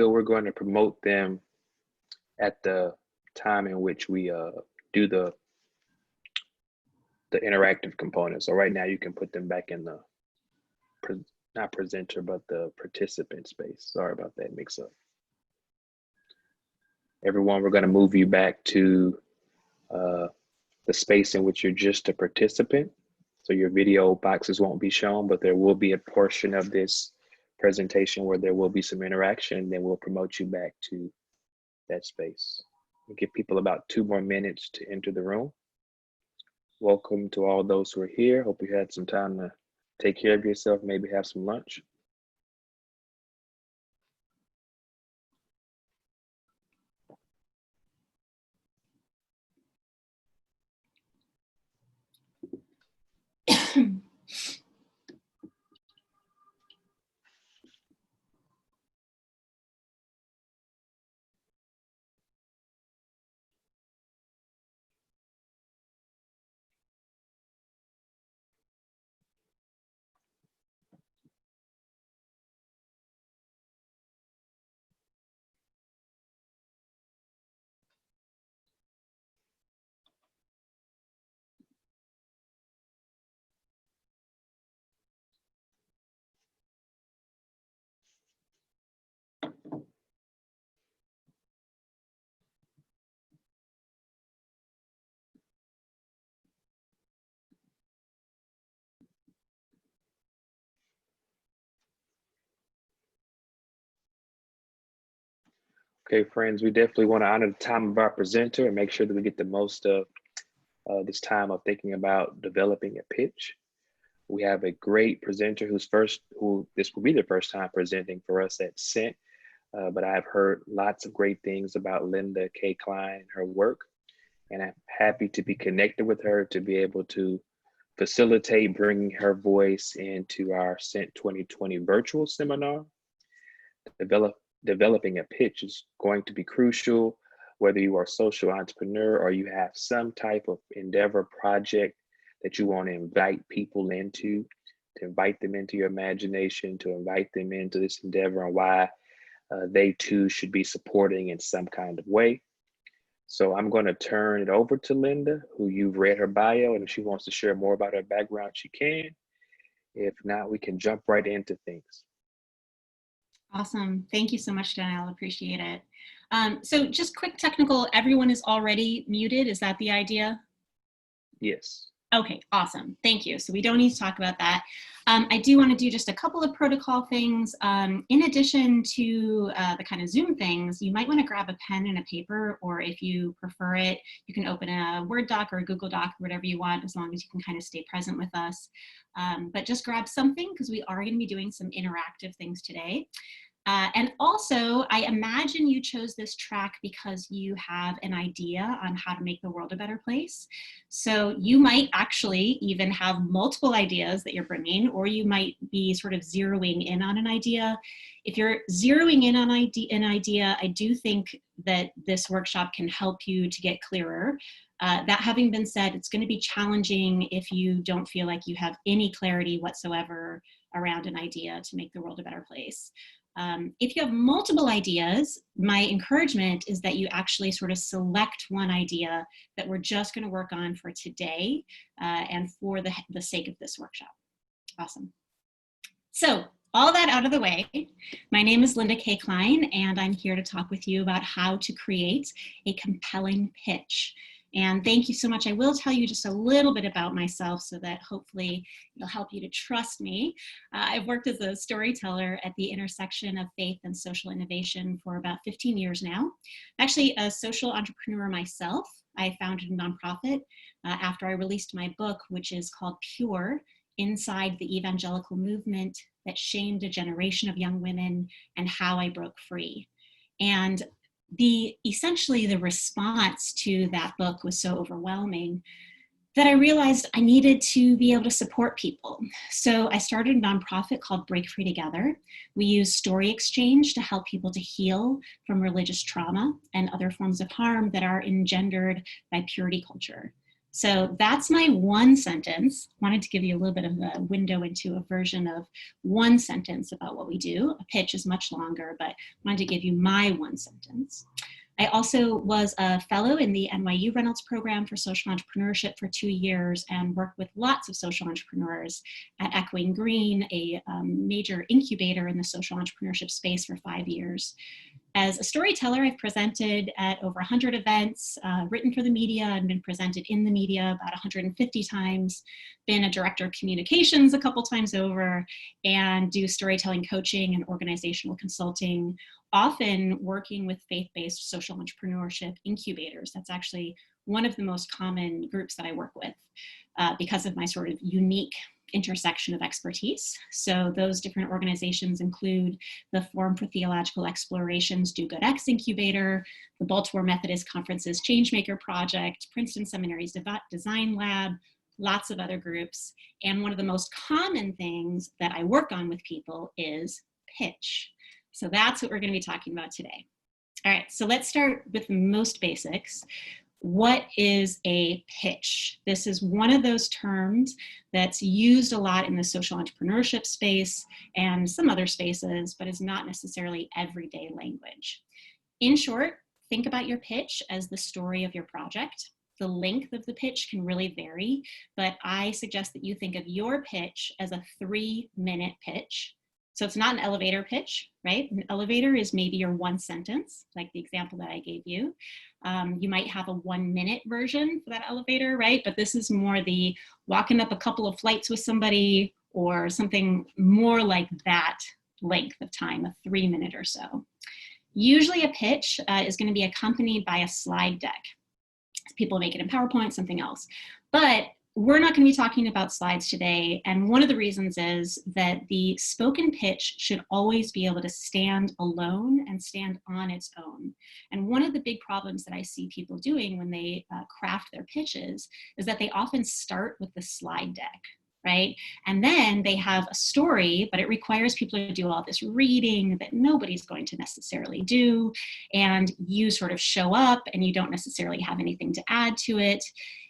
we're going to promote them at the time in which we do the interactive component. So right now you can put them back in the, not presenter, but the participant space. Sorry about that mix up. Everyone, we're going to move you back to the space in which you're just a participant. So your video boxes won't be shown, but there will be a portion of this presentation where there will be some interaction. Then we'll promote you back to that space. We'll give people about 2 more minutes to enter the room. Welcome to all those who are here. Hope you had some time to take care of yourself, maybe have some lunch. Okay, friends, we definitely want to honor the time of our presenter and make sure that we get the most of this time of thinking about developing a pitch. We have a great presenter who this will be the first time presenting for us at Cent, but I've heard lots of great things about Linda K. Klein and her work, and I'm happy to be connected with her to be able to facilitate bringing her voice into our Cent 2020 virtual seminar. Developing a pitch is going to be crucial, whether you are a social entrepreneur or you have some type of endeavor project that you want to invite people into, to invite them into your imagination, to invite them into this endeavor and why they too should be supporting in some kind of way. So I'm going to turn it over to Linda, who you've read her bio, and if she wants to share more about her background, she can. If not, we can jump right into things. Awesome. Thank you so much, Danielle. Appreciate it. So just quick technical, everyone is already muted. Is that the idea? Yes. Okay, awesome. Thank you. So we don't need to talk about that. I do want to do just a couple of protocol things. In addition to the kind of Zoom things, you might want to grab a pen and a paper, or if you prefer it, you can open a Word doc or a Google doc, or whatever you want, as long as you can kind of stay present with us. But just grab something, because we are going to be doing some interactive things today. And also, I imagine you chose this track because you have an idea on how to make the world a better place. So you might actually even have multiple ideas that you're bringing, or you might be sort of zeroing in on an idea. If you're zeroing in on an idea, I do think that this workshop can help you to get clearer. That having been said, it's going to be challenging if you don't feel like you have any clarity whatsoever around an idea to make the world a better place. If you have multiple ideas, my encouragement is that you actually sort of select one idea that we're just going to work on for today and for the sake of this workshop. Awesome. So all that out of the way, my name is Linda K. Klein, and I'm here to talk with you about how to create a compelling pitch. And thank you so much. I will tell you just a little bit about myself so that hopefully it'll help you to trust me. I've worked as a storyteller at the intersection of faith and social innovation for about 15 years now. I'm actually a social entrepreneur myself. I founded a nonprofit after I released my book, which is called Pure: Inside the Evangelical Movement That Shamed a Generation of Young Women and How I Broke Free. And essentially the response to that book was so overwhelming that I realized I needed to be able to support people. So I started a nonprofit called Break Free Together. We use story exchange to help people to heal from religious trauma and other forms of harm that are engendered by purity culture. So that's my one sentence. Wanted to give you a little bit of a window into a version of one sentence about what we do. A pitch is much longer, but wanted to give you my one sentence. I also was a fellow in the NYU Reynolds Program for Social Entrepreneurship for 2 years and worked with lots of social entrepreneurs at Echoing Green, a major incubator in the social entrepreneurship space for 5 years. As a storyteller, I've presented at over 100 events, written for the media, and been presented in the media about 150 times, been a director of communications a couple times over, and do storytelling coaching and organizational consulting, often working with faith-based social entrepreneurship incubators. That's actually one of the most common groups that I work with because of my sort of unique intersection of expertise. So those different organizations include the Forum for Theological Exploration's Do Good X Incubator, the Baltimore Methodist Conference's Changemaker Project, Princeton Seminary's Design Lab, lots of other groups. And one of the most common things that I work on with people is pitch. So that's what we're going to be talking about today. All right, so let's start with the most basics. What is a pitch? This is one of those terms that's used a lot in the social entrepreneurship space and some other spaces, but is not necessarily everyday language. In short, think about your pitch as the story of your project. The length of the pitch can really vary, but I suggest that you think of your pitch as a 3-minute pitch. So it's not an elevator pitch, right? An elevator is maybe your one sentence, like the example that I gave you. You might have a 1-minute version for that elevator, right? But this is more the walking up a couple of flights with somebody or something more like that length of time, a 3-minute or so. Usually a pitch is going to be accompanied by a slide deck. People make it in PowerPoint, something else. But we're not going to be talking about slides today, and one of the reasons is that the spoken pitch should always be able to stand alone and stand on its own. And one of the big problems that I see people doing when they craft their pitches is that they often start with the slide deck, right? And then they have a story, but it requires people to do all this reading that nobody's going to necessarily do, and you sort of show up and you don't necessarily have anything to add to it.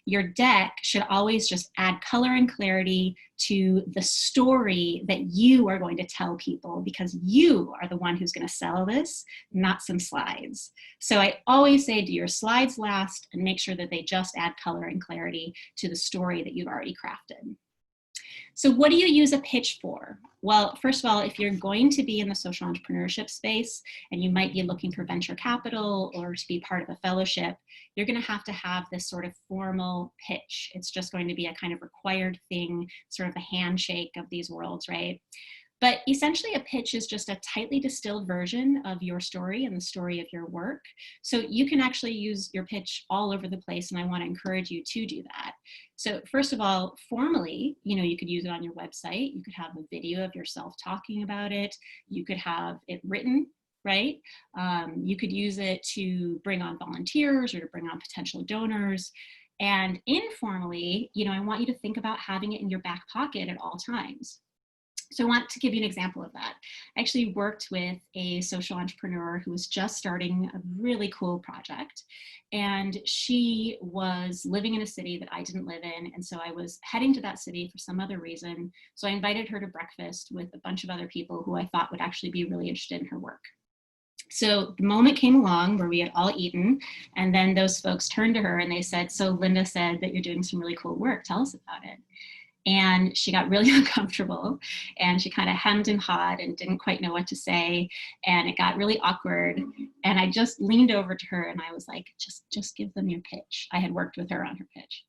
Your deck should always just add color and clarity to the story that you are going to tell people, because you are the one who's going to sell this, not some slides. So I always say do your slides last and make sure that they just add color and clarity to the story that you've already crafted. So what do you use a pitch for? Well, first of all, if you're going to be in the social entrepreneurship space and you might be looking for venture capital or to be part of a fellowship, you're going to have this sort of formal pitch. It's just going to be a kind of required thing, sort of a handshake of these worlds, right? But essentially a pitch is just a tightly distilled version of your story and the story of your work. So you can actually use your pitch all over the place, and I want to encourage you to do that. So first of all, formally, you could use it on your website. You could have a video of yourself talking about it. You could have it written, right? You could use it to bring on volunteers or to bring on potential donors. And informally, I want you to think about having it in your back pocket at all times. So I want to give you an example of that. I actually worked with a social entrepreneur who was just starting a really cool project. And she was living in a city that I didn't live in. And so I was heading to that city for some other reason. So I invited her to breakfast with a bunch of other people who I thought would actually be really interested in her work. So the moment came along where we had all eaten, and then those folks turned to her and they said, "So Linda said that you're doing some really cool work. Tell us about it." And she got really uncomfortable, and she kind of hemmed and hawed and didn't quite know what to say. And it got really awkward. And I just leaned over to her and I was like, just give them your pitch. I had worked with her on her pitch.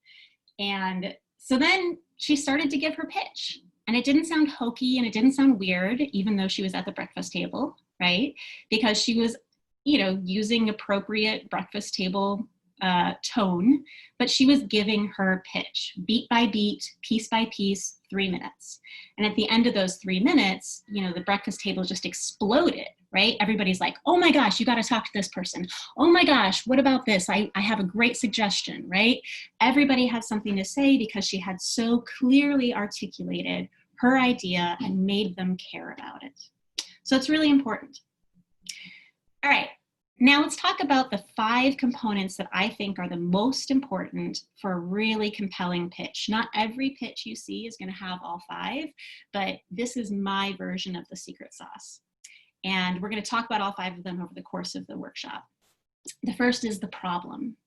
And so then she started to give her pitch, and it didn't sound hokey and it didn't sound weird, even though she was at the breakfast table, right? Because she was, using appropriate breakfast table tone, but she was giving her pitch beat by beat, piece by piece, 3 minutes. And at the end of those 3 minutes, the breakfast table just exploded, right? Everybody's like, "Oh my gosh, you got to talk to this person. Oh my gosh, what about this? I have a great suggestion," right? Everybody had something to say because she had so clearly articulated her idea and made them care about it. So it's really important. All right. Now let's talk about the 5 components that I think are the most important for a really compelling pitch. Not every pitch you see is going to have all 5, but this is my version of the secret sauce. And we're going to talk about all 5 of them over the course of the workshop. The first is the problem.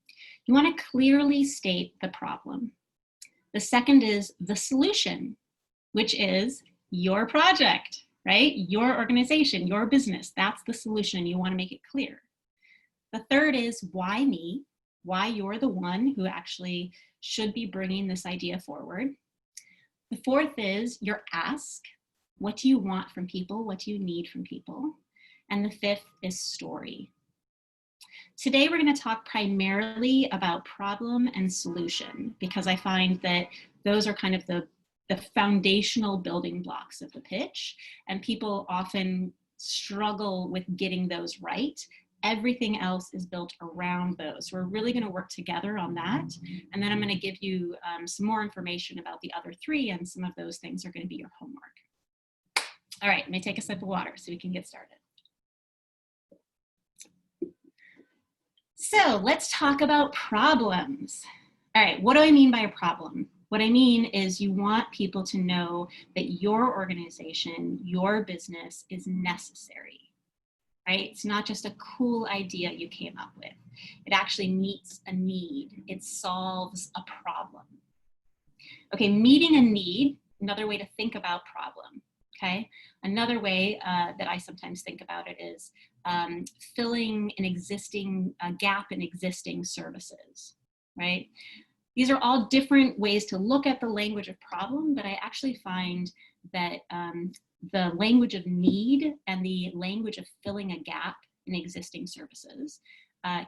You want to clearly state the problem. The second is the solution, which is your project, right? Your organization, your business. That's the solution. You want to make it clear. The third is why me, why you're the one who actually should be bringing this idea forward. The fourth is your ask. What do you want from people? What do you need from people? And the fifth is story. Today, we're going to talk primarily about problem and solution, because I find that those are kind of the foundational building blocks of the pitch, and people often struggle with getting those right. Everything else is built around those. We're really going to work together on that. And then I'm going to give you some more information about the other 3, and some of those things are going to be your homework. All right, let me take a sip of water so we can get started. So let's talk about problems. All right, what do I mean by a problem? What I mean is you want people to know that your organization, your business is necessary, right? It's not just a cool idea you came up with. It actually meets a need. It solves a problem. Okay, meeting a need, another way to think about problem, okay? Another way that I sometimes think about it is filling an existing gap in existing services, right? These are all different ways to look at the language of problem, but I actually find that the language of need and the language of filling a gap in existing services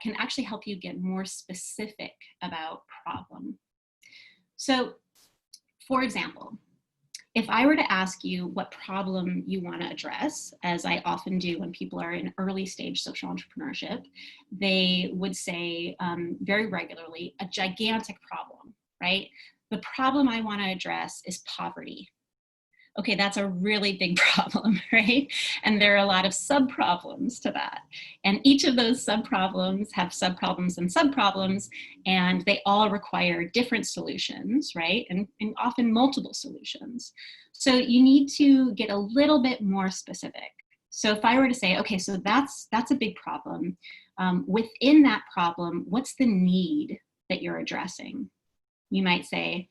can actually help you get more specific about problem. So, for example, if I were to ask you what problem you want to address, as I often do when people are in early stage social entrepreneurship, they would say very regularly, a gigantic problem, right? The problem I want to address is poverty. Okay, that's a really big problem, right? And there are a lot of sub-problems to that. And each of those sub-problems have sub-problems and sub-problems, and they all require different solutions, right? And often multiple solutions. So you need to get a little bit more specific. So if I were to say, okay, so that's a big problem. Within that problem, what's the need that you're addressing? You might say,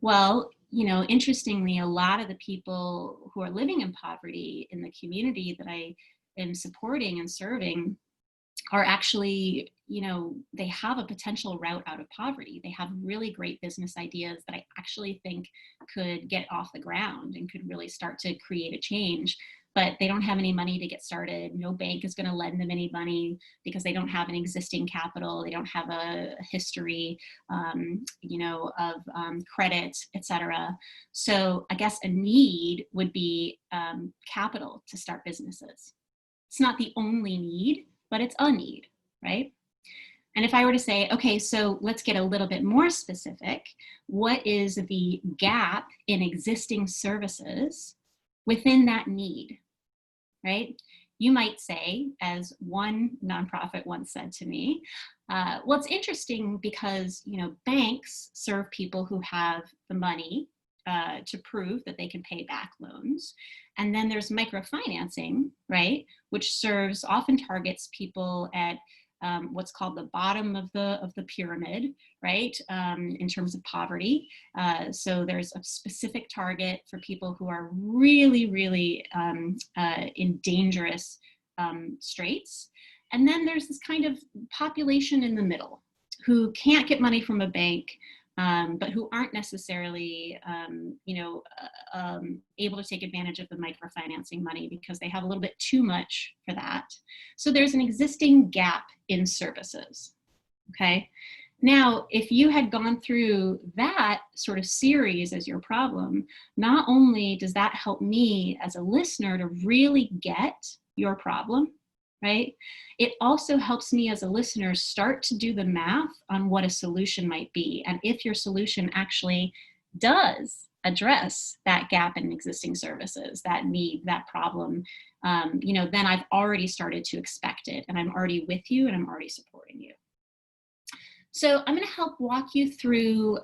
well, you know, interestingly, a lot of the people who are living in poverty in the community that I am supporting and serving are actually, you know, they have a potential route out of poverty. They have really great business ideas that I actually think could get off the ground and could really start to create a change. But they don't have any money to get started. No bank is going to lend them any money because they don't have an existing capital. They don't have a history, you know, of credit, etc. So I guess a need would be capital to start businesses. It's not the only need, but it's a need, right? And if I were to say, okay, so let's get a little bit more specific, what is the gap in existing services within that need? Right? You might say, as one nonprofit once said to me, well, it's interesting because, you know, banks serve people who have the money to prove that they can pay back loans. And then there's microfinancing, right? Which often targets people at what's called the bottom of the pyramid, right? In terms of poverty. So there's a specific target for people who are really, really in dangerous straits. And then there's this kind of population in the middle who can't get money from a bank, but who aren't necessarily, you know, able to take advantage of the microfinancing money because they have a little bit too much for that. So there's an existing gap in services, okay? Now, if you had gone through that sort of series as your problem, not only does that help me as a listener to really get your problem, right? It also helps me as a listener start to do the math on what a solution might be and if your solution actually does address that gap in existing services, that need, that problem, then I've already started to expect it, and I'm already with you, and I'm already supporting you. So I'm going to help walk you through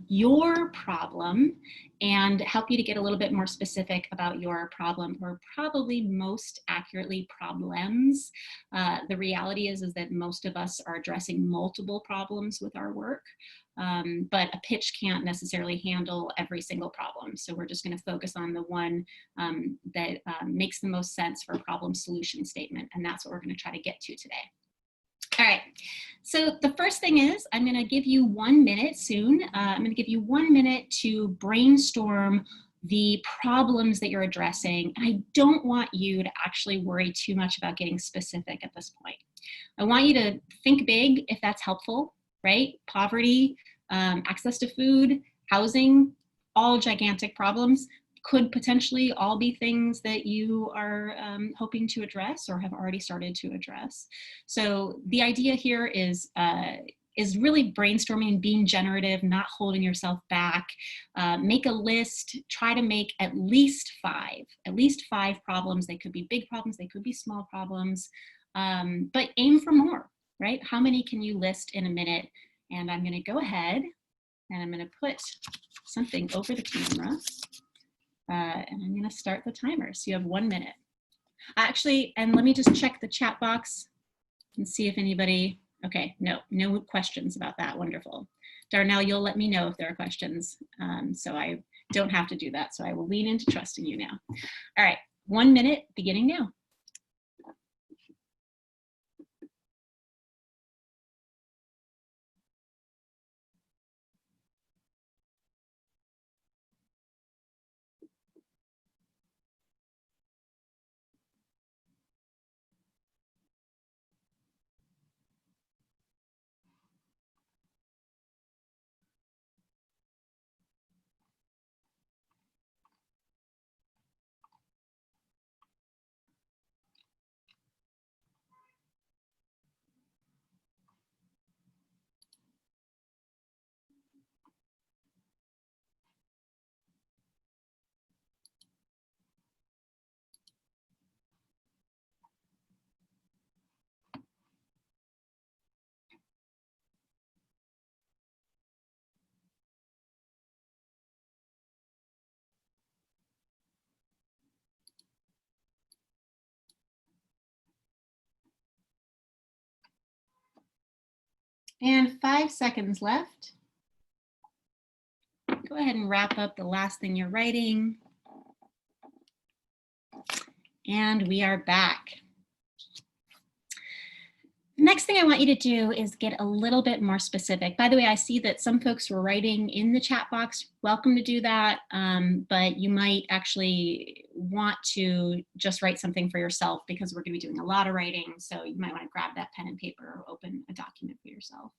your problem and help you to get a little bit more specific about your problem, or probably most accurately problems. The reality is that most of us are addressing multiple problems with our work, but a pitch can't necessarily handle every single problem. So we're just going to focus on the one that makes the most sense for a problem solution statement, and that's what we're going to try to get to today. All right, so the first thing is I'm going to give you 1 minute soon. I'm going to give you 1 minute to brainstorm the problems that you're addressing. I don't want you to actually worry too much about getting specific at this point. I want you to think big if that's helpful, right? Poverty, access to food, housing, all gigantic problems. Could potentially all be things that you are hoping to address or have already started to address. So the idea here is really brainstorming and being generative, not holding yourself back. Make a list, try to make at least five problems. They could be big problems, they could be small problems, but aim for more, right? How many can you list in a minute? And I'm gonna go ahead and I'm gonna put something over the camera. And I'm going to start the timer. So you have 1 minute. Actually, and let me just check the chat box and see if anybody, okay, no questions about that. Wonderful. Darnell, you'll let me know if there are questions. So I don't have to do that. So I will lean into trusting you now. All right, 1 minute beginning now. And 5 seconds left. Go ahead and wrap up the last thing you're writing. And we are back. The next thing I want you to do is get a little bit more specific. By the way, I see that some folks were writing in the chat box. Welcome to do that, but you might actually want to just write something for yourself because we're going to be doing a lot of writing. So you might want to grab that pen and paper or open a document for yourself.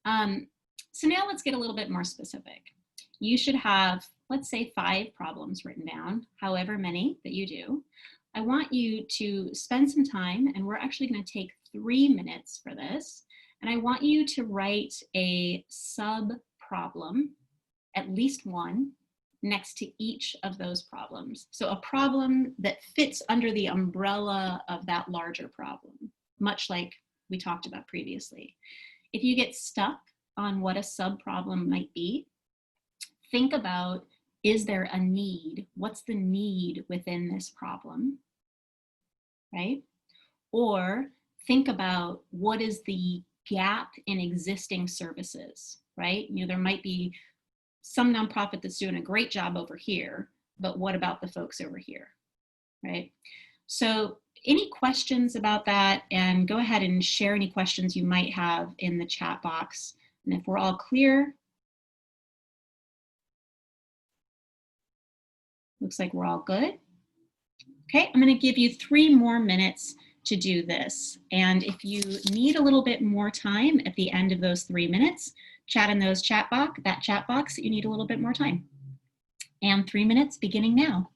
So now let's get a little bit more specific. You should have, let's say, 5 problems written down, however many that you do. I want you to spend some time, and we're actually going to take 3 minutes for this. And I want you to write a sub problem, at least one, next to each of those problems. So a problem that fits under the umbrella of that larger problem, much like we talked about previously. If you get stuck on what a sub problem might be, think about, is there a need? What's the need within this problem, right? Or think about what is the gap in existing services, right? There might be some nonprofit that's doing a great job over here, but what about the folks over here, right? So any questions about that? And go ahead and share any questions you might have in the chat box. And if we're all clear, looks like we're all good. Okay, I'm going to give you 3 more minutes to do this. And if you need a little bit more time at the end of those 3 minutes, chat in that chat box that you need a little bit more time. And 3 minutes beginning now.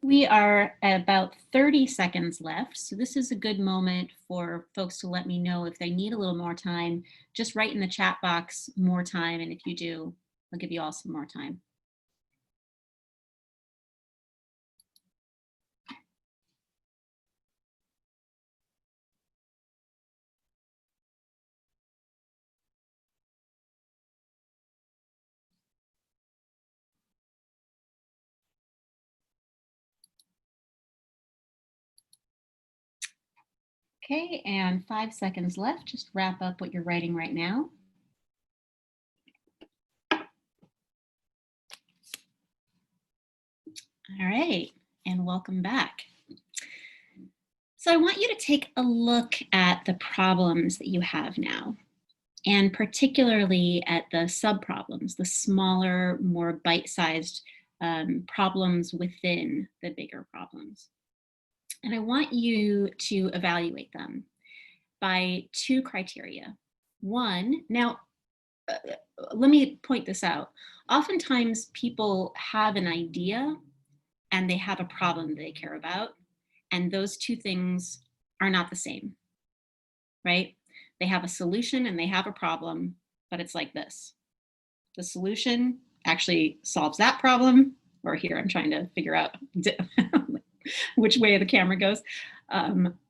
We are at about 30 seconds left. So this is a good moment for folks to let me know if they need a little more time. Just write in the chat box more time. And if you do, I'll give you all some more time. Okay, and 5 seconds left. Just wrap up what you're writing right now. All right, and welcome back. So I want you to take a look at the problems that you have now, and particularly at the sub-problems, the smaller, more bite-sized problems within the bigger problems. And I want you to evaluate them by 2 criteria. One, now, let me point this out. Oftentimes people have an idea and they have a problem they care about, and those 2 things are not the same, right? They have a solution and they have a problem, but it's like this. The solution actually solves that problem, or here I'm trying to figure out which way the camera goes.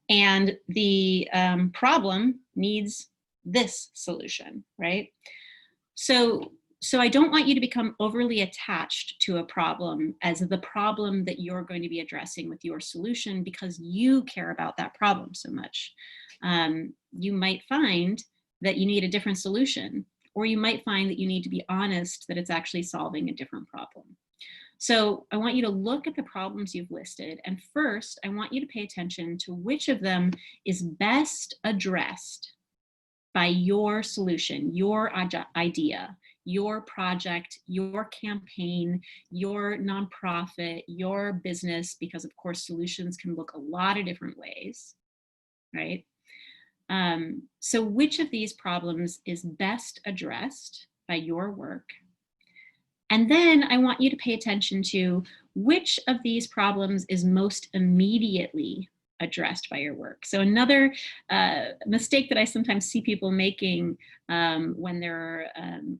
And the problem needs this solution, right? So I don't want you to become overly attached to a problem as the problem that you're going to be addressing with your solution because you care about that problem so much. You might find that you need a different solution, or you might find that you need to be honest that it's actually solving a different problem. So I want you to look at the problems you've listed. And first, I want you to pay attention to which of them is best addressed by your solution, your idea, your project, your campaign, your nonprofit, your business, because of course solutions can look a lot of different ways, right? So which of these problems is best addressed by your work? And then I want you to pay attention to which of these problems is most immediately addressed by your work. So another mistake that I sometimes see people making when they're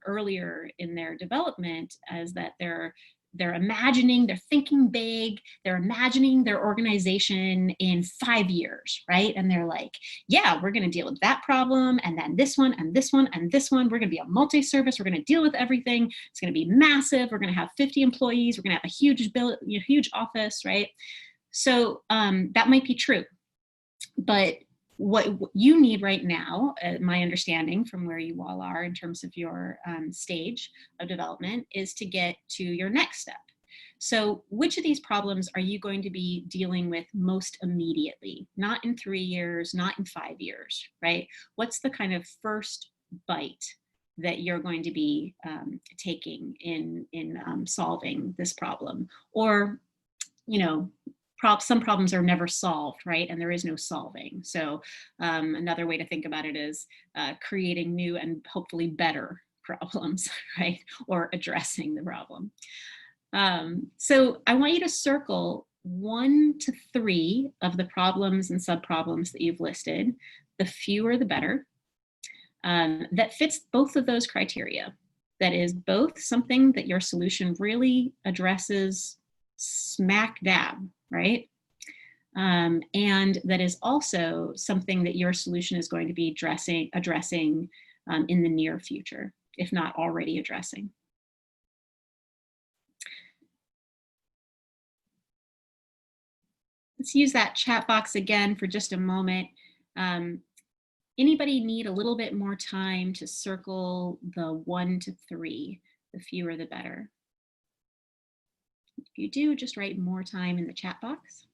earlier in their development is that they're imagining, they're thinking big, they're imagining their organization in 5 years, right? And they're like, yeah, we're going to deal with that problem, and then this one, and this one, and this one. We're going to be a multi-service. We're going to deal with everything. It's going to be massive. We're going to have 50 employees. We're going to have a huge office, right? So that might be true, but what you need right now, my understanding from where you all are in terms of your stage of development, is to get to your next step. So which of these problems are you going to be dealing with most immediately? Not in 3 years, not in 5 years, right? What's the kind of first bite that you're going to be taking in solving this problem? Or, you know, some problems are never solved, right? And there is no solving. So another way to think about it is creating new and hopefully better problems, right? Or addressing the problem. So I want you to circle 1 to 3 of the problems and subproblems that you've listed. The fewer, the better. That fits both of those criteria. That is both something that your solution really addresses smack dab, right? And that is also something that your solution is going to be addressing in the near future, if not already addressing. Let's use that chat box again for just a moment. Anybody need a little bit more time to circle the 1 to 3? The fewer, the better. If you do, just write more time in the chat box.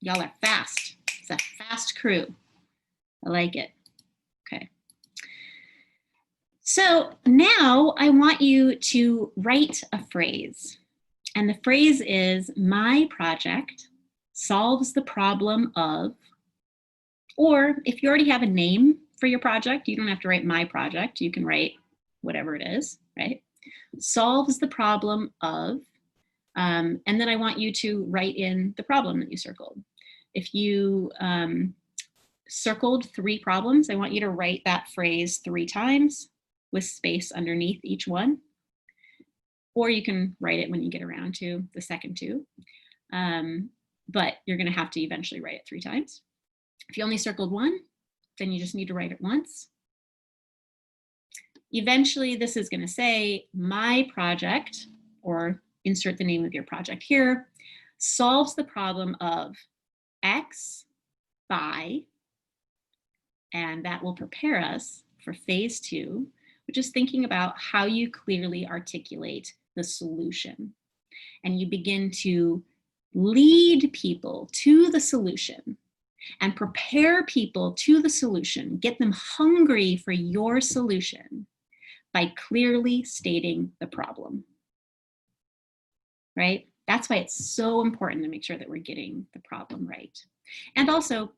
Y'all are fast. It's a fast crew. I like it. Okay. So now I want you to write a phrase. And the phrase is, my project solves the problem of, or if you already have a name for your project, you don't have to write my project. You can write whatever it is, right? solves the problem of, and then I want you to write in the problem that you circled. If you circled 3 problems, I want you to write that phrase 3 times with space underneath each one. Or you can write it when you get around to the second 2. But you're going to have to eventually write it 3 times. If you only circled 1, then you just need to write it once. Eventually, this is going to say, my project, or insert the name of your project here, solves the problem of X by, and that will prepare us for phase 2, which is thinking about how you clearly articulate the solution. And you begin to lead people to the solution and prepare people to the solution, get them hungry for your solution by clearly stating the problem, right? That's why it's so important to make sure that we're getting the problem right. And also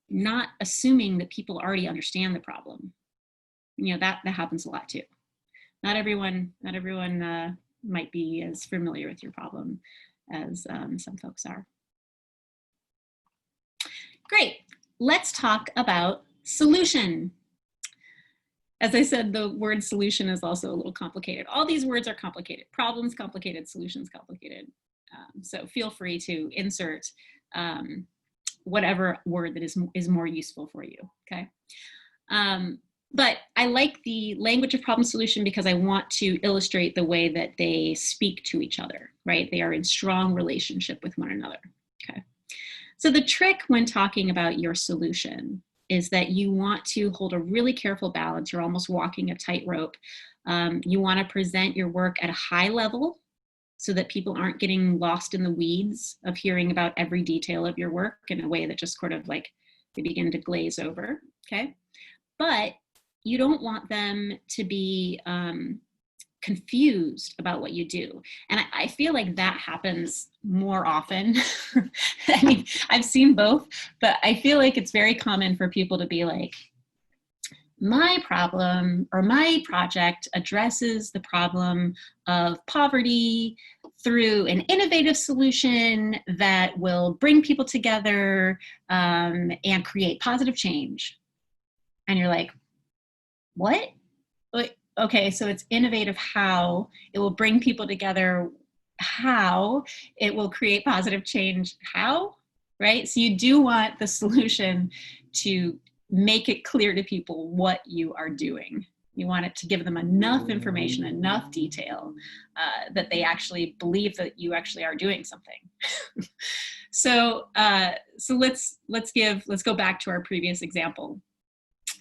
not assuming that people already understand the problem. You know, that happens a lot too. Not everyone might be as familiar with your problem as some folks are. Great, let's talk about solution. As I said, the word solution is also a little complicated. All these words are complicated. Problems complicated, solutions complicated. So feel free to insert whatever word that is more useful for you, okay? But I like the language of problem solution because I want to illustrate the way that they speak to each other, right? They are in strong relationship with one another, okay? So the trick when talking about your solution is that you want to hold a really careful balance. You're almost walking a tightrope. You want to present your work at a high level so that people aren't getting lost in the weeds of hearing about every detail of your work in a way that just sort of like they begin to glaze over, okay? But you don't want them to be confused about what you do. And I feel like that happens more often. I mean, I've seen both, but I feel like it's very common for people to be like, my problem or my project addresses the problem of poverty through an innovative solution that will bring people together and create positive change. And you're like, what? Okay, so it's innovative how, it will bring people together how, it will create positive change how, right? So you do want the solution to make it clear to people what you are doing. You want it to give them enough information, enough detail that they actually believe that you actually are doing something. So let's go back to our previous example.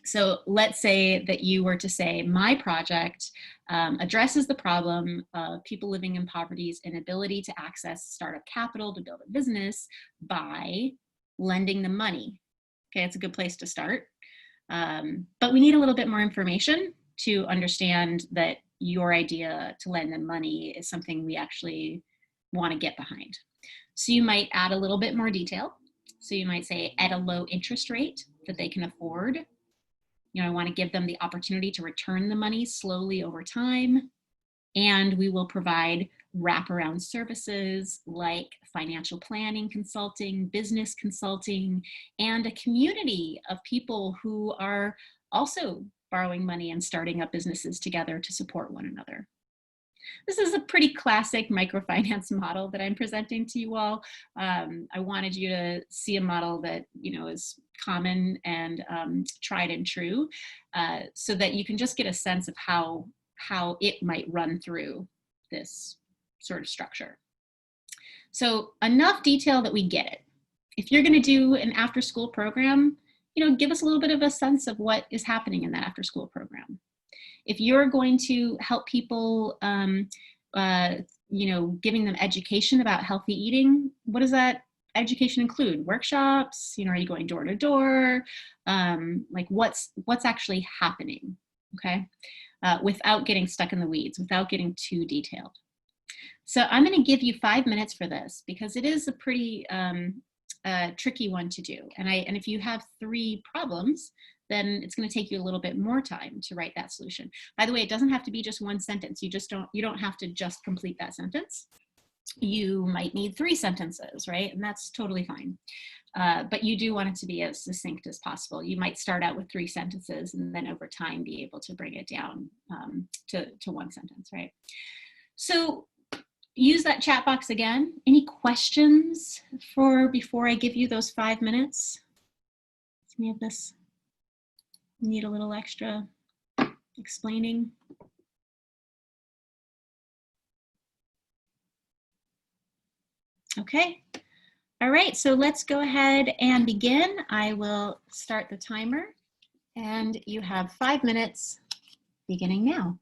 So let's say that you were to say, my project addresses the problem of people living in poverty's inability to access startup capital to build a business by lending them money. Okay, it's a good place to start. But we need a little bit more information to understand that your idea to lend them money is something we actually want to get behind. So you might add a little bit more detail. So you might say at a low interest rate that they can afford. You know, I want to give them the opportunity to return the money slowly over time. And we will provide wraparound services like financial planning consulting, business consulting, and a community of people who are also borrowing money and starting up businesses together to support one another. This is a pretty classic microfinance model that I'm presenting to you all. I wanted you to see a model that, you know, is common and tried and true, so that you can just get a sense of how it might run through this sort of structure. So enough detail that we get it. If you're going to do an after-school program, you know, give us a little bit of a sense of what is happening in that after-school program. If you're going to help people, you know, giving them education about healthy eating, what does that education include? Workshops? You know, are you going door to door? Like what's actually happening? Okay, without getting stuck in the weeds, without getting too detailed. So I'm going to give you 5 minutes for this because it is a pretty tricky one to do. And if you have 3 problems, then it's going to take you a little bit more time to write that solution. By the way, it doesn't have to be just one sentence. You don't have to just complete that sentence. You might need 3 sentences, right? And that's totally fine. But you do want it to be as succinct as possible. You might start out with 3 sentences and then over time be able to bring it down to 1 sentence, right? So use that chat box again. Any questions before I give you those 5 minutes? Does any of this need a little extra explaining? Okay. All right, so let's go ahead and begin. I will start the timer and you have 5 minutes beginning now.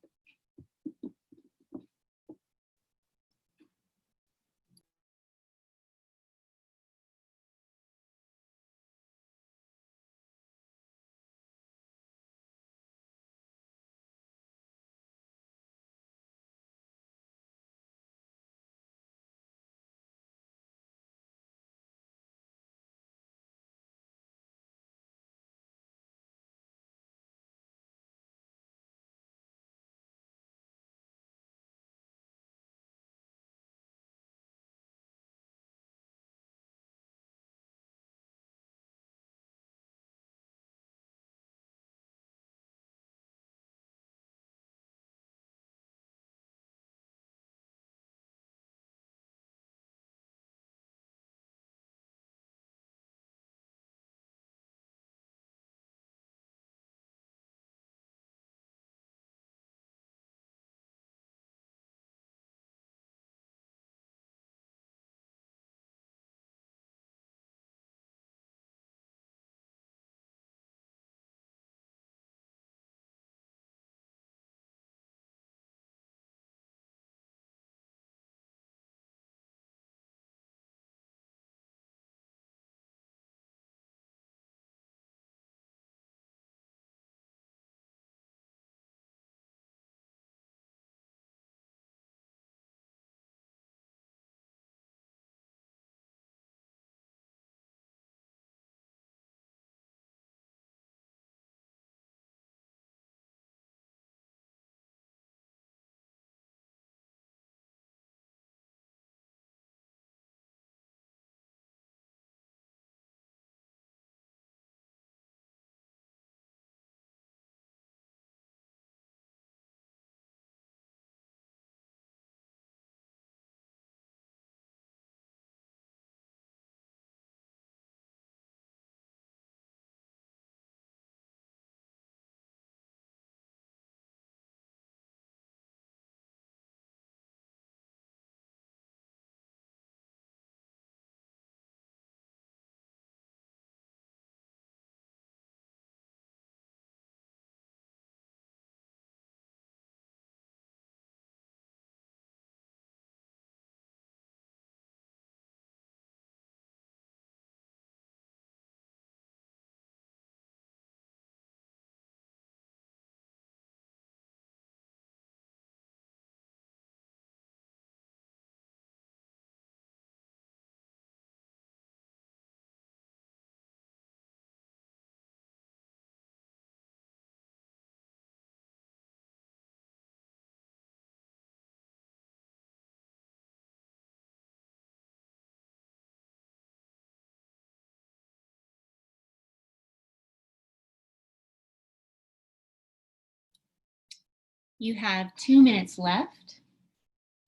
You have 2 minutes left.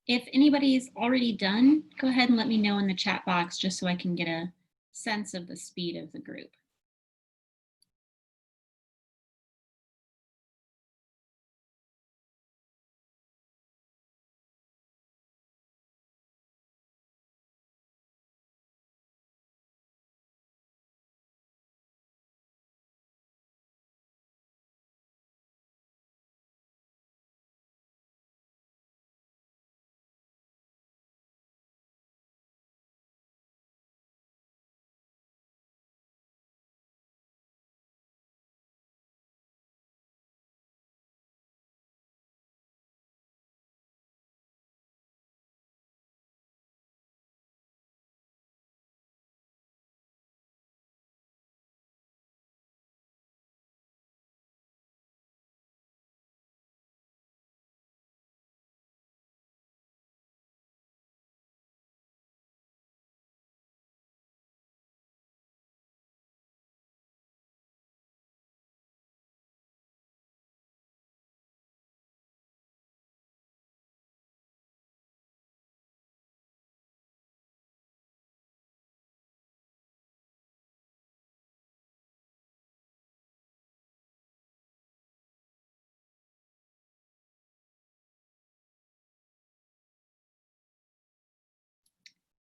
If anybody's already done, go ahead and let me know in the chat box just so I can get a sense of the speed of the group.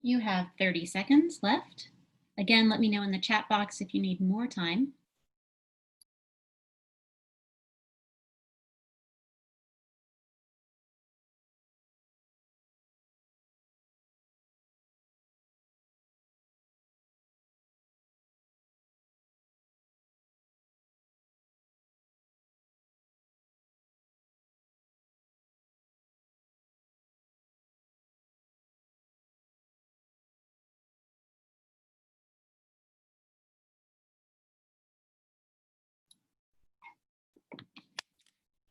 You have 30 seconds left. Again, let me know in the chat box if you need more time.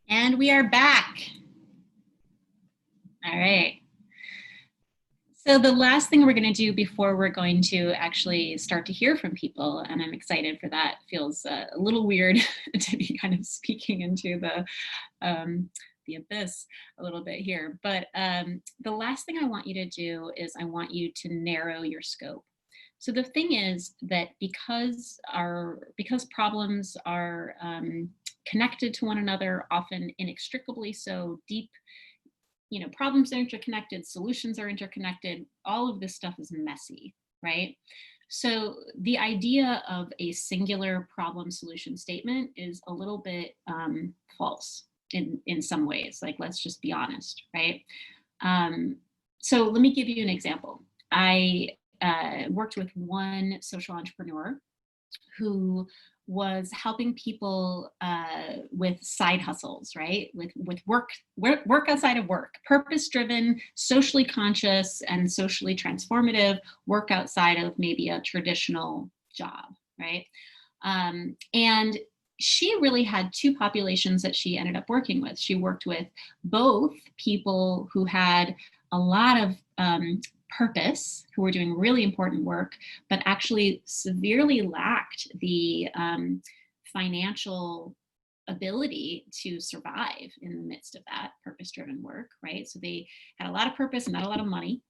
And we are back. All right. So the last thing we're going to do before we're going to actually start to hear from people, and I'm excited for that, feels a little weird to be kind of speaking into the abyss a little bit here. But the last thing I want you to do is I want you to narrow your scope. So the thing is that because problems are connected to one another, often inextricably so, deep, problems are interconnected, solutions are interconnected, all of this stuff is messy, right? So the idea of a singular problem solution statement is a little bit false in some ways. Like, let's just be honest, right? So let me give you an example. I worked with one social entrepreneur who was helping people with side hustles, right? With work outside of work, purpose-driven, socially conscious, and socially transformative work outside of maybe a traditional job, right? And she really had two populations that she ended up working with. She worked with both people who had a lot of purpose, who were doing really important work, but actually severely lacked the financial ability to survive in the midst of that purpose-driven work, right? So they had a lot of purpose and not a lot of money.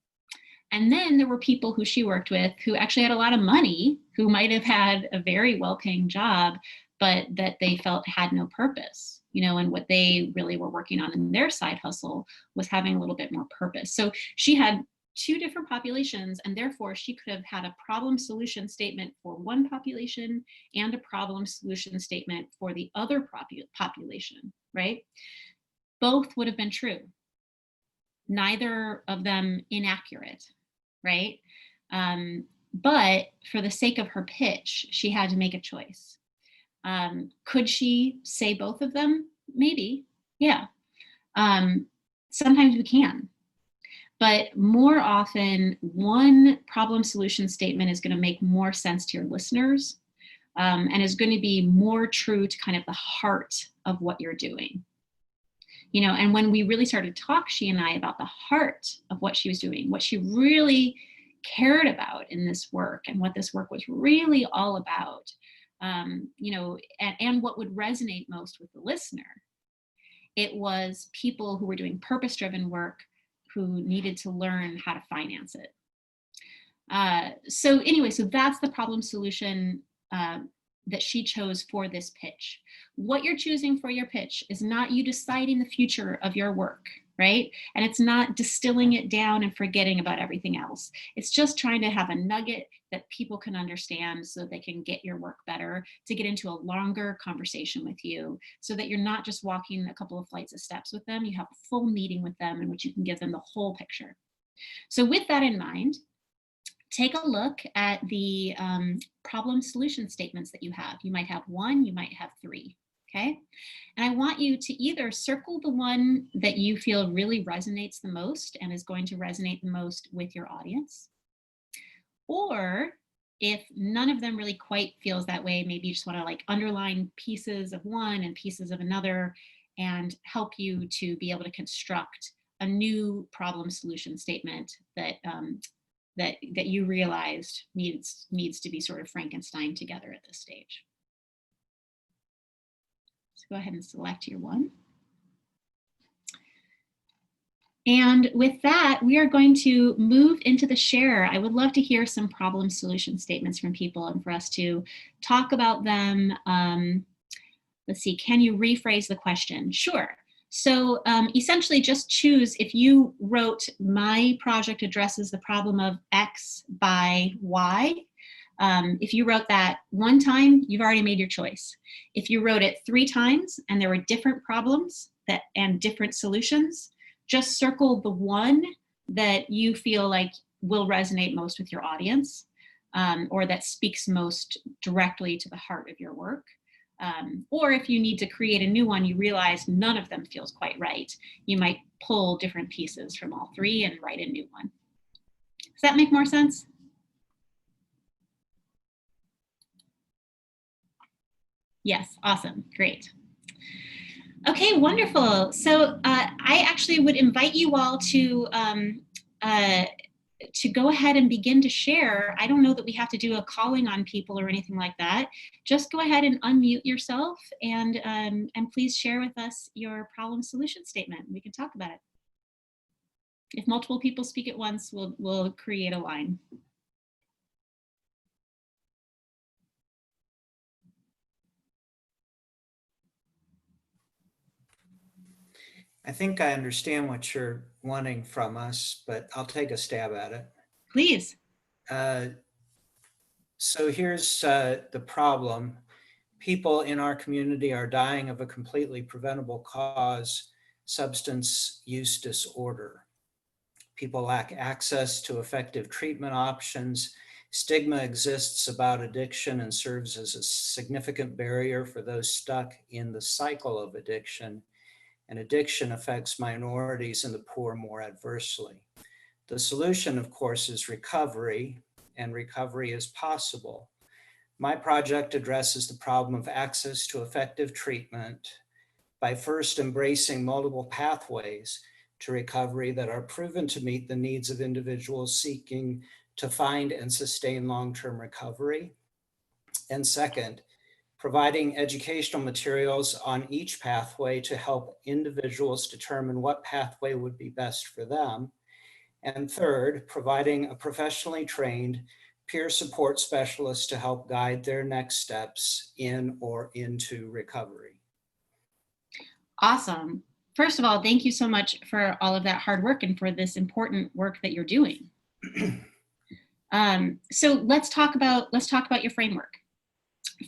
And then there were people who she worked with who actually had a lot of money, who might have had a very well-paying job, but that they felt had no purpose, and what they really were working on in their side hustle was having a little bit more purpose. So she had two different populations, and therefore she could have had a problem solution statement for one population and a problem solution statement for the other population, right? Both would have been true. Neither of them inaccurate, right? But for the sake of her pitch, she had to make a choice. Could she say both of them? Maybe, yeah. Sometimes we can. But more often, one problem solution statement is going to make more sense to your listeners and is going to be more true to kind of the heart of what you're doing. And when we really started to talk, she and I, about the heart of what she was doing, what she really cared about in this work and what this work was really all about, and what would resonate most with the listener, it was people who were doing purpose-driven work who needed to learn how to finance it. So anyway, so that's the problem solution that she chose for this pitch. What you're choosing for your pitch is not you deciding the future of your work, right? And it's not distilling it down and forgetting about everything else. It's just trying to have a nugget that people can understand so they can get your work better, to get into a longer conversation with you, so that you're not just walking a couple of flights of steps with them, you have a full meeting with them in which you can give them the whole picture. So with that in mind, take a look at the problem solution statements that you have. You might have one, you might have three, okay? And I want you to either circle the one that you feel really resonates the most and is going to resonate the most with your audience. Or if none of them really quite feels that way, maybe you just want to like underline pieces of one and pieces of another and help you to be able to construct a new problem solution statement that that you realized needs to be sort of Frankenstein together at this stage. So go ahead and select your one. And with that, we are going to move into the share. I would love to hear some problem solution statements from people and for us to talk about them. Let's see, can you rephrase the question? Sure. So essentially just choose, if you wrote my project addresses the problem of X by Y, if you wrote that one time, you've already made your choice. If you wrote it 3 times and there were different problems and different solutions, just circle the one that you feel like will resonate most with your audience, or that speaks most directly to the heart of your work. Or if you need to create a new one, you realize none of them feels quite right, you might pull different pieces from all 3 and write a new one. Does that make more sense? Yes, awesome, great. Okay, wonderful. So I actually would invite you all to go ahead and begin to share. I don't know that we have to do a calling on people or anything like that. Just go ahead and unmute yourself and please share with us your problem solution statement. We can talk about it. If multiple people speak at once, we'll create a line. I think I understand what you're wanting from us, but I'll take a stab at it. Please. So here's the problem. People in our community are dying of a completely preventable cause, substance use disorder. People lack access to effective treatment options. Stigma exists about addiction and serves as a significant barrier for those stuck in the cycle of addiction. And addiction affects minorities and the poor more adversely. The solution, of course, is recovery, and recovery is possible. My project addresses the problem of access to effective treatment by first embracing multiple pathways to recovery that are proven to meet the needs of individuals seeking to find and sustain long-term recovery. And second, providing educational materials on each pathway to help individuals determine what pathway would be best for them. And third, providing a professionally trained peer support specialist to help guide their next steps in or into recovery. Awesome. First of all, thank you so much for all of that hard work and for this important work that you're doing. So let's talk about your framework.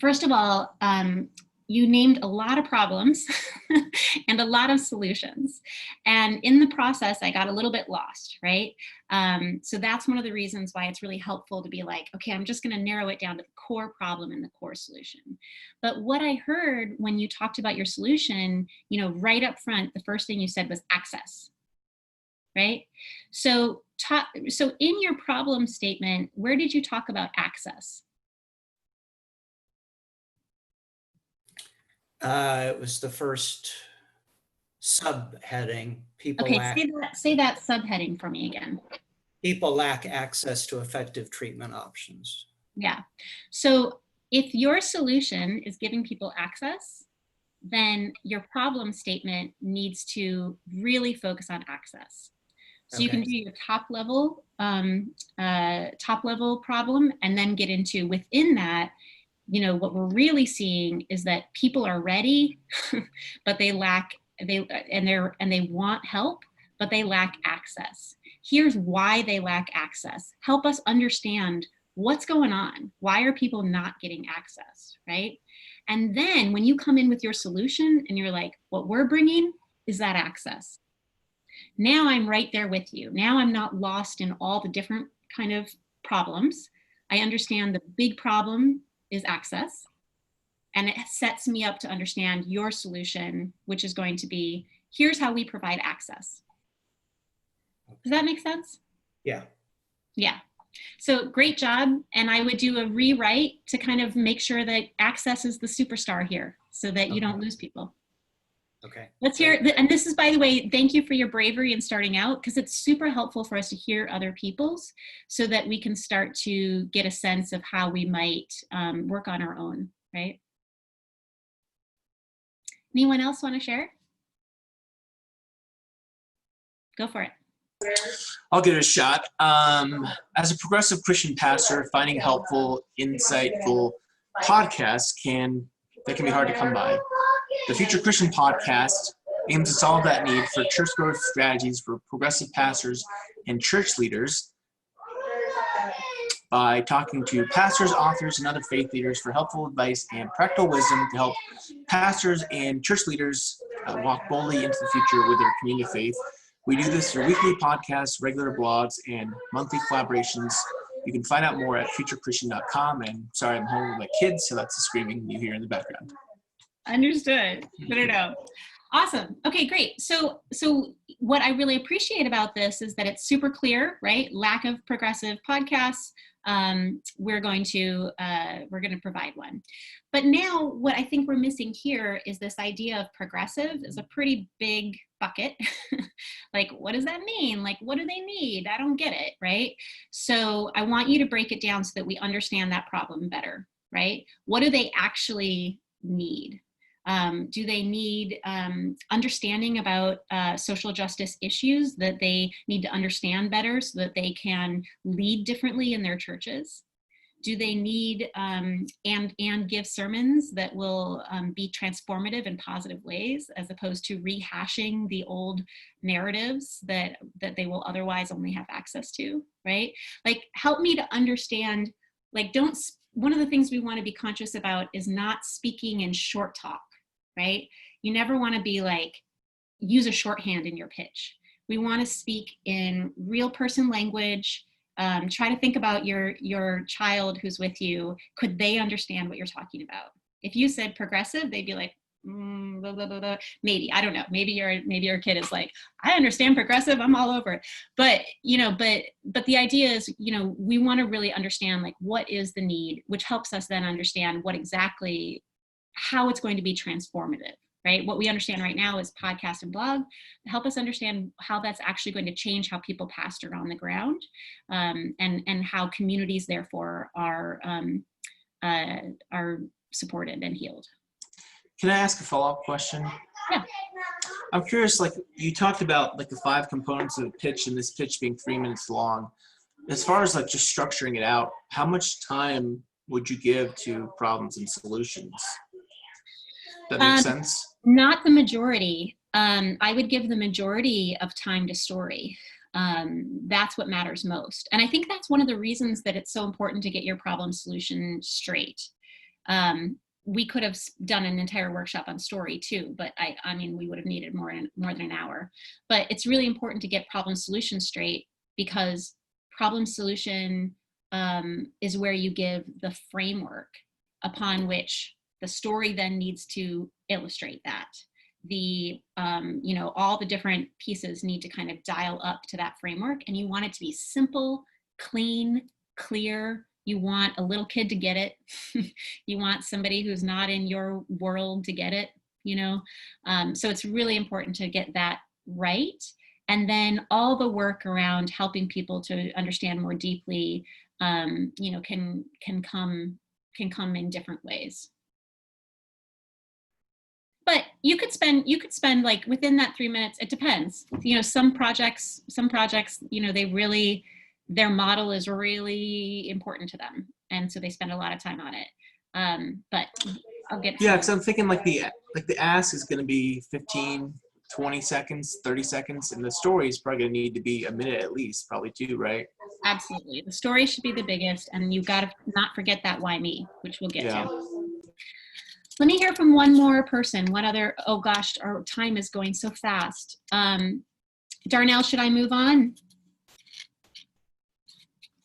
First of all, you named a lot of problems and a lot of solutions. And in the process, I got a little bit lost, right? So that's one of the reasons why it's really helpful to be like, okay, I'm just gonna narrow it down to the core problem and the core solution. But what I heard when you talked about your solution, right up front, the first thing you said was access, right? So in your problem statement, where did you talk about access? It was the first subheading. Say that subheading for me again. People lack access to effective treatment options. Yeah. So if your solution is giving people access, then your problem statement needs to really focus on access. So you can do your top level problem and then get into within that. What we're really seeing is that people are ready, but they want help, but they lack access. Here's why they lack access. Help us understand what's going on. Why are people not getting access, right? And then when you come in with your solution and you're like, what we're bringing is that access. Now I'm right there with you. Now I'm not lost in all the different kind of problems. I understand the big problem is access. And it sets me up to understand your solution, which is going to be, here's how we provide access. Does that make sense? Yeah. Yeah. So great job. And I would do a rewrite to kind of make sure that access is the superstar here so that you don't lose people. Okay. Let's hear, and this is, by the way, thank you for your bravery in starting out, because it's super helpful for us to hear other people's so that we can start to get a sense of how we might work on our own, right? Anyone else want to share? Go for it. I'll give it a shot. As a progressive Christian pastor, finding helpful, insightful podcasts can be hard to come by. The Future Christian podcast aims to solve that need for church growth strategies for progressive pastors and church leaders by talking to pastors, authors, and other faith leaders for helpful advice and practical wisdom to help pastors and church leaders walk boldly into the future with their community of faith. We do this through weekly podcasts, regular blogs, and monthly collaborations. You can find out more at futurechristian.com. And sorry, I'm home with my kids, so that's the screaming you hear in the background. Understood. No. Awesome. Okay, great. So what I really appreciate about this is that it's super clear, right? Lack of progressive podcasts. We're going to provide one. But now what I think we're missing here is this idea of progressive is a pretty big bucket. Like, what does that mean? Like, what do they need? I don't get it, right? So I want you to break it down so that we understand that problem better, right? What do they actually need? Do they need understanding about social justice issues that they need to understand better so that they can lead differently in their churches? Do they need and give sermons that will be transformative in positive ways as opposed to rehashing the old narratives that they will otherwise only have access to, right? Like, help me to understand, like, one of the things we want to be conscious about is not speaking in short talk, right? You never want to be like, use a shorthand in your pitch. We want to speak in real person language. Try to think about your child who's with you. Could they understand what you're talking about? If you said progressive, they'd be like, blah, blah, blah, blah. Maybe, I don't know. Maybe your kid is like, I understand progressive, I'm all over it. But, but the idea is, we want to really understand, like, what is the need, which helps us then understand how it's going to be transformative, right? What we understand right now is podcast and blog. Help us understand how that's actually going to change how people pastor on the ground, and how communities therefore are supported and healed. Can I ask a follow-up question? Yeah. I'm curious, like, you talked about like the 5 components of a pitch and this pitch being 3 minutes long. As far as like just structuring it out, how much time would you give to problems and solutions? That makes sense? Not the majority. I would give the majority of time to story. That's what matters most. And I think that's one of the reasons that it's so important to get your problem solution straight. We could have done an entire workshop on story too, but I mean, we would have needed more than an hour. But it's really important to get problem solution straight, because problem solution is where you give the framework upon which the story then needs to illustrate that. All the different pieces need to kind of dial up to that framework, and you want it to be simple, clean, clear. You want a little kid to get it. You want somebody who's not in your world to get it, So it's really important to get that right. And then all the work around helping people to understand more deeply, can come in different ways. But you could spend like within that 3 minutes, it depends. Some projects, they really, their model is really important to them. And so they spend a lot of time on it. But I'll get to Yeah, because I'm thinking like the ask is going to be 15, 20 seconds, 30 seconds. And the story is probably going to need to be a minute at least, probably 2, right? Absolutely. The story should be the biggest. And you've got to not forget that why me, which we'll get to. Let me hear from one more person. What other, oh gosh, our time is going so fast. Darnell, should I move on?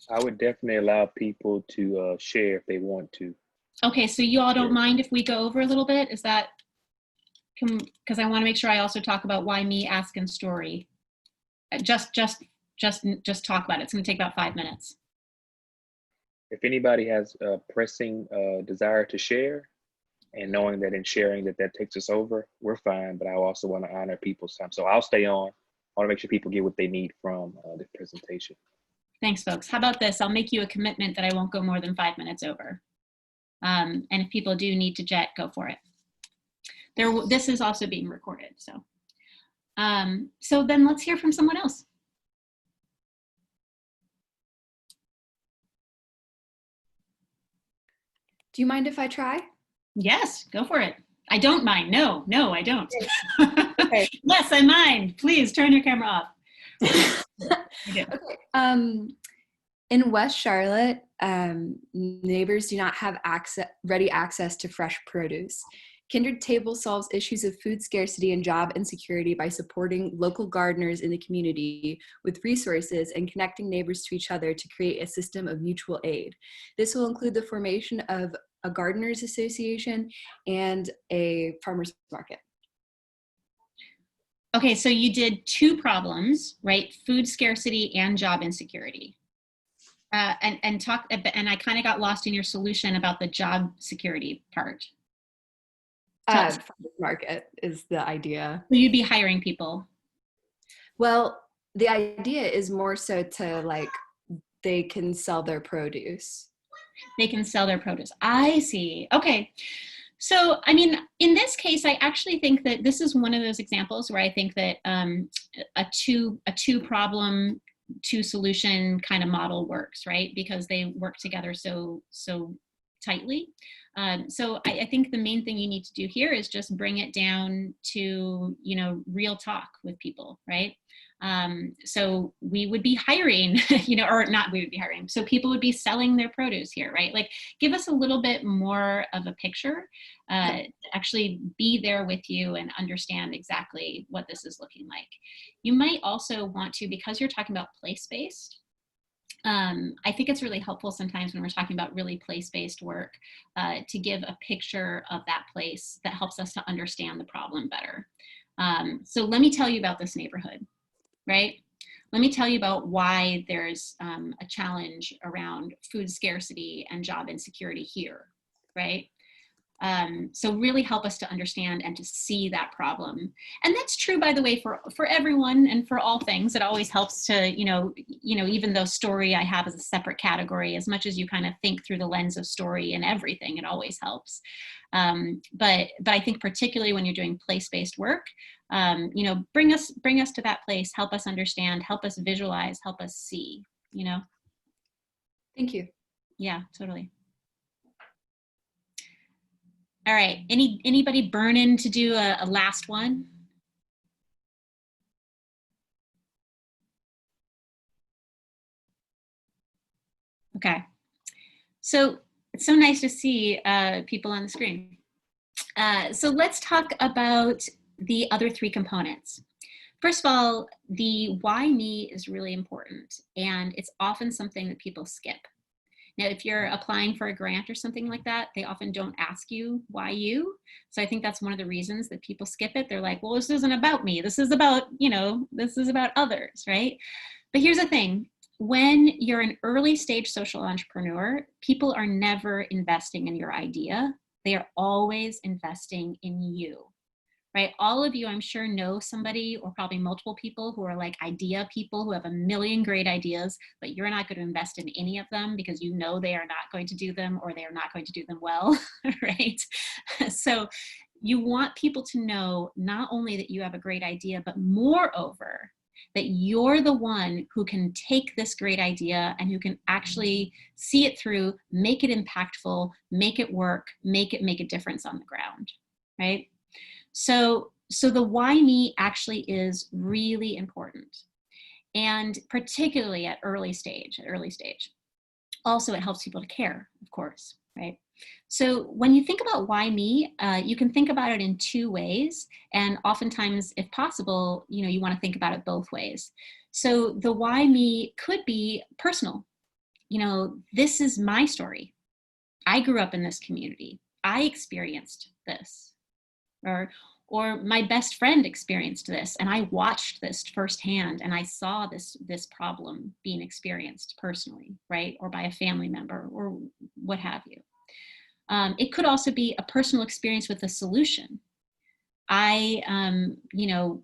I would definitely allow people to share if they want to. Okay, so you all don't mind if we go over a little bit? Is that, because I want to make sure I also talk about why me, ask, and story. Just talk about it. It's going to take about 5 minutes. If anybody has a pressing desire to share, and knowing that in sharing that takes us over, we're fine, but I also want to honor people's time. So I'll stay on. I want to make sure people get what they need from the presentation. Thanks, folks. How about this? I'll make you a commitment that I won't go more than 5 minutes over. And if people do need to jet, go for it. This is also being recorded, so. So then let's hear from someone else. Do you mind if I try? Yes, go for it. I don't mind. No, I don't. Okay. Yes, I mind. Please turn your camera off. Okay. In West Charlotte, neighbors do not have ready access to fresh produce. Kindred Table solves issues of food scarcity and job insecurity by supporting local gardeners in the community with resources and connecting neighbors to each other to create a system of mutual aid. This will include the formation of a gardeners association and a farmers market. Okay, so you did two problems, right? Food scarcity and job insecurity. And I kind of got lost in your solution about the job security part. Farmers market is the idea. So you'd be hiring people. Well, the idea is more so to like, they can sell their produce. They can sell their produce. I see. Okay. So, I mean, in this case, I actually think that this is one of those examples where I think that a two problem, two solution kind of model works, right? Because they work together so tightly. So I think the main thing you need to do here is just bring it down to, you know, real talk with people, right? So we would be hiring, you know, or not we would be hiring. So people would be selling their produce here, right? Like give us a little bit more of a picture, actually be there with you and understand exactly what this is looking like. You might also want to, because you're talking about place-based, I think it's really helpful sometimes when we're talking about really place-based work to give a picture of that place that helps us to understand the problem better. So let me tell you about this neighborhood, right? Let me tell you about why there's a challenge around food scarcity and job insecurity here, right? So really help us to understand and to see that problem. And that's true, by the way, for everyone and for all things. It always helps to, you know, even though story I have as a separate category, as much as you kind of think through the lens of story and everything, it always helps. But I think particularly when you're doing place-based work, you know, bring us to that place, help us understand, help us visualize, help us see, you know? Thank you. Yeah, totally. All right, anybody burning to do a last one? Okay, so it's so nice to see people on the screen. So let's talk about the other three components. First of all, the why me is really important, and it's often something that people skip. Now, if you're applying for a grant or something like that, they often don't ask you why you. So I think that's one of the reasons that people skip it. They're like, well, this isn't about me. This is about, you know, this is about others, right? But here's the thing. When you're an early stage social entrepreneur, people are never investing in your idea. They are always investing in you. Right? All of you, I'm sure, know somebody or probably multiple people who are like idea people who have a million great ideas, but you're not going to invest in any of them because you know they are not going to do them or they are not going to do them well, right? So you want people to know not only that you have a great idea, but moreover, that you're the one who can take this great idea and who can actually see it through, make it impactful, make it work, make a difference on the ground, right? So the why me actually is really important, and particularly at early stage. Also, it helps people to care, of course, right? So when you think about why me, you can think about it in two ways, and oftentimes, if possible, you know, you want to think about it both ways. So the why me could be personal. You know, this is my story. I grew up in this community. I experienced this. Or my best friend experienced this and I watched this firsthand and I saw this problem being experienced personally, right? Or by a family member or what have you. It could also be a personal experience with a solution. I, you know,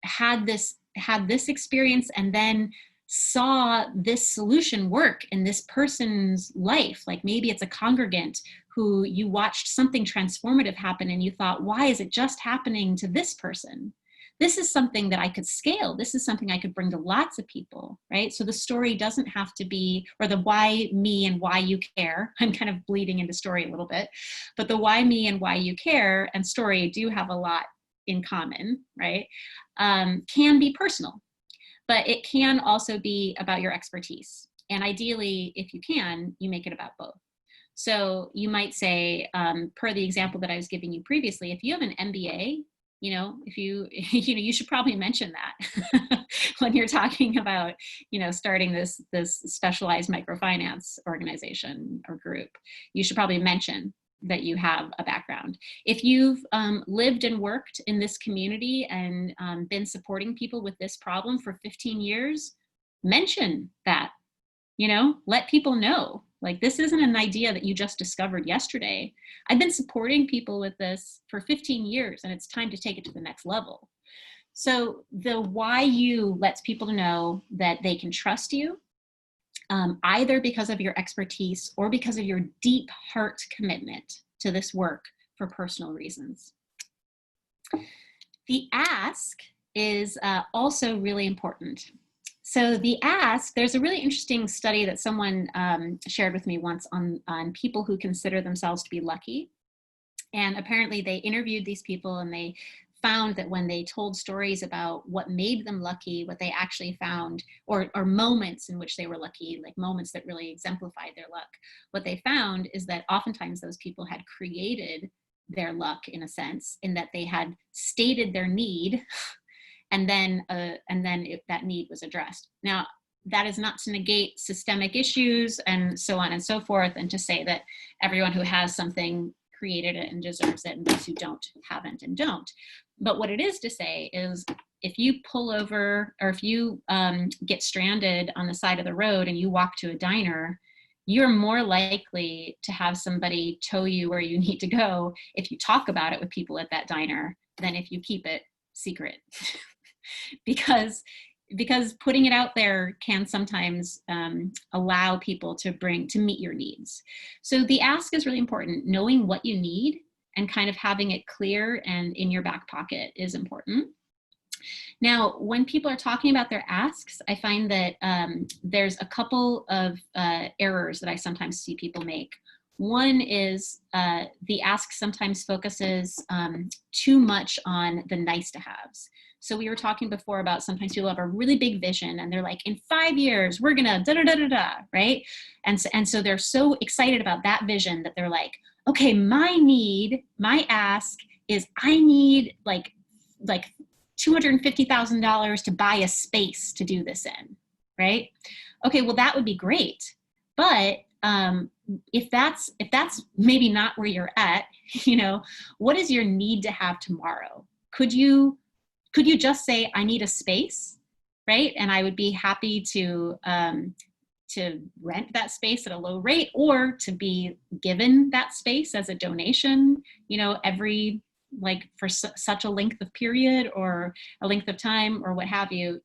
had this experience and then saw this solution work in this person's life. Like maybe it's a congregant who you watched something transformative happen and you thought, why is it just happening to this person? This is something that I could scale. This is something I could bring to lots of people, right? So the story doesn't have to be, or the why me and why you care. I'm kind of bleeding into story a little bit, but the why me and why you care and story do have a lot in common, right, can be personal, but it can also be about your expertise. And ideally, if you can, you make it about both. So you might say, per the example that I was giving you previously, if you have an MBA, if you, you should probably mention that when you're talking about, starting this specialized microfinance organization or group. You should probably mention that you have a background. If you've lived and worked in this community and been supporting people with this problem for 15 years, mention that, let people know, like, this isn't an idea that you just discovered yesterday. I've been supporting people with this for 15 years and it's time to take it to the next level. So the why you lets people know that they can trust you, either because of your expertise or because of your deep heart commitment to this work for personal reasons. The ask is also really important. So the ask, there's a really interesting study that someone shared with me once on people who consider themselves to be lucky. And apparently they interviewed these people and they found that when they told stories about what made them lucky, what they actually found, or moments in which they were lucky, like moments that really exemplified their luck, what they found is that oftentimes those people had created their luck, in a sense, in that they had stated their need and then that need was addressed. Now, that is not to negate systemic issues and so on and so forth, and to say that everyone who has something created it and deserves it, and those who don't haven't and don't. But what it is to say is, if you pull over, or if you get stranded on the side of the road and you walk to a diner, you're more likely to have somebody tow you where you need to go if you talk about it with people at that diner than if you keep it secret. because putting it out there can sometimes allow people to meet your needs. So the ask is really important. Knowing what you need and kind of having it clear and in your back pocket is important. Now, when people are talking about their asks, I find that there's a couple of errors that I sometimes see people make. One is the ask sometimes focuses too much on the nice to haves. So we were talking before about sometimes people have a really big vision and they're like, in 5 years, we're gonna da-da-da-da-da, right? And so they're so excited about that vision that they're like, okay, my ask is I need like $250,000 to buy a space to do this in, right? Okay, well, that would be great. But if that's maybe not where you're at, what is your need to have tomorrow? Could you just say, I need a space, right? And I would be happy to rent that space at a low rate, or to be given that space as a donation, every, like, for such a length of period or a length of time or what have you.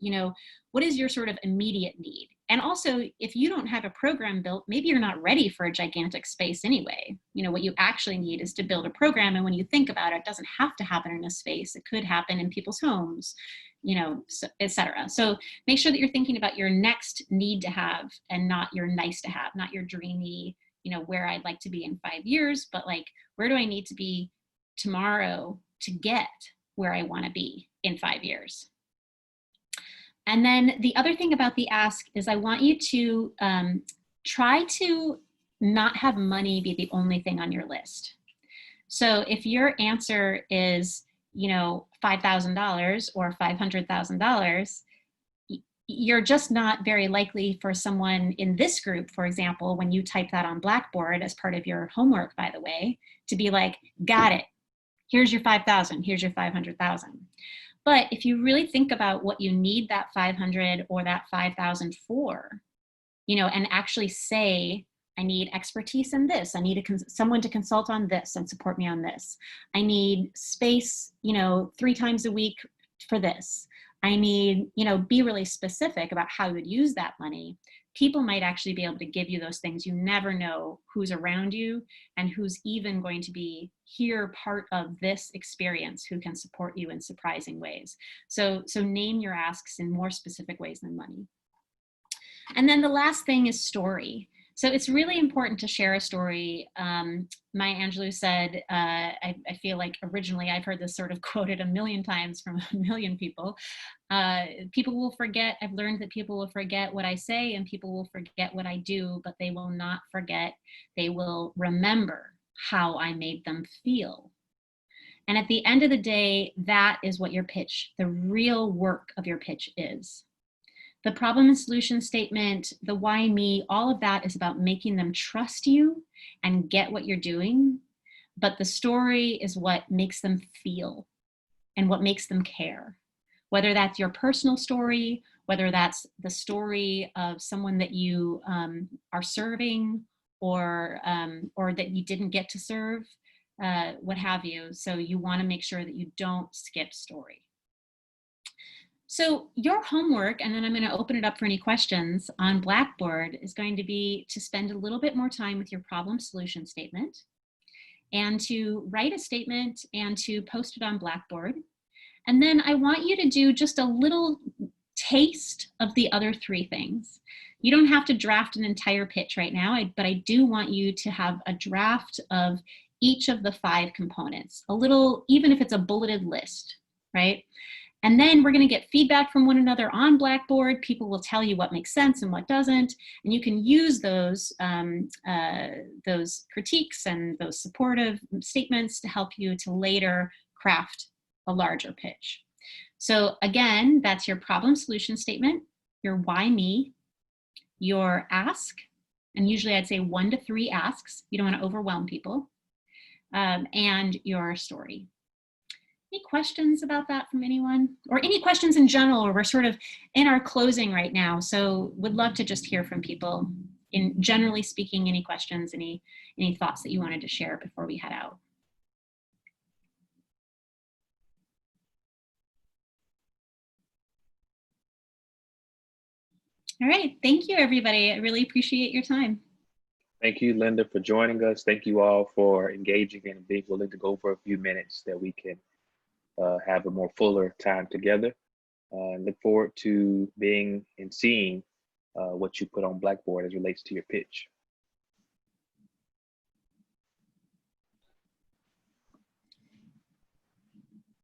What is your sort of immediate need? And also, if you don't have a program built, maybe you're not ready for a gigantic space anyway. What you actually need is to build a program. And when you think about it, it doesn't have to happen in a space. It could happen in people's homes, et cetera. So make sure that you're thinking about your next need to have and not your nice to have, not your dreamy, where I'd like to be in 5 years, but like, where do I need to be tomorrow to get where I want to be in 5 years? And then the other thing about the ask is I want you to try to not have money be the only thing on your list. So if your answer is, $5,000 or $500,000, you're just not very likely for someone in this group, for example, when you type that on Blackboard as part of your homework, by the way, to be like, got it. Here's your 5,000, here's your 500,000. But if you really think about what you need that 500 or that 5,000 for, and actually say, I need expertise in this. I need someone to consult on this and support me on this. I need space, 3 times a week for this. I need, be really specific about how you would use that money. People might actually be able to give you those things. You never know who's around you and who's even going to be here part of this experience, who can support you in surprising ways. So name your asks in more specific ways than money. And then the last thing is story. So it's really important to share a story. Maya Angelou said, I feel like originally I've heard this sort of quoted a million times from a million people. People will forget, I've learned that people will forget what I say and people will forget what I do, but they will not forget, they will remember how I made them feel. And at the end of the day, that is what your pitch, the real work of your pitch is. The problem and solution statement, the why me, all of that is about making them trust you and get what you're doing. But the story is what makes them feel and what makes them care. Whether that's your personal story, whether that's the story of someone that you are serving or that you didn't get to serve, what have you. So you want to make sure that you don't skip story. So your homework, and then I'm going to open it up for any questions on Blackboard, is going to be to spend a little bit more time with your problem solution statement and to write a statement and to post it on Blackboard. And then I want you to do just a little taste of the other three things. You don't have to draft an entire pitch right now, but I do want you to have a draft of each of the 5 components, a little, even if it's a bulleted list, right? And then we're going to get feedback from one another on Blackboard. People will tell you what makes sense and what doesn't. And you can use those critiques and those supportive statements to help you to later craft a larger pitch. So again, that's your problem solution statement, your why me, your ask, and usually I'd say 1 to 3 asks. You don't want to overwhelm people, and your story. Any questions about that from anyone? Or any questions in general? Or we're sort of in our closing right now, so would love to just hear from people. In generally speaking, any questions, any thoughts that you wanted to share before we head out? All right, thank you everybody. I really appreciate your time. Thank you, Linda, for joining us. Thank you all for engaging and being willing to go for a few minutes that we can have a more fuller time together. Look forward to being and seeing what you put on Blackboard as relates to your pitch.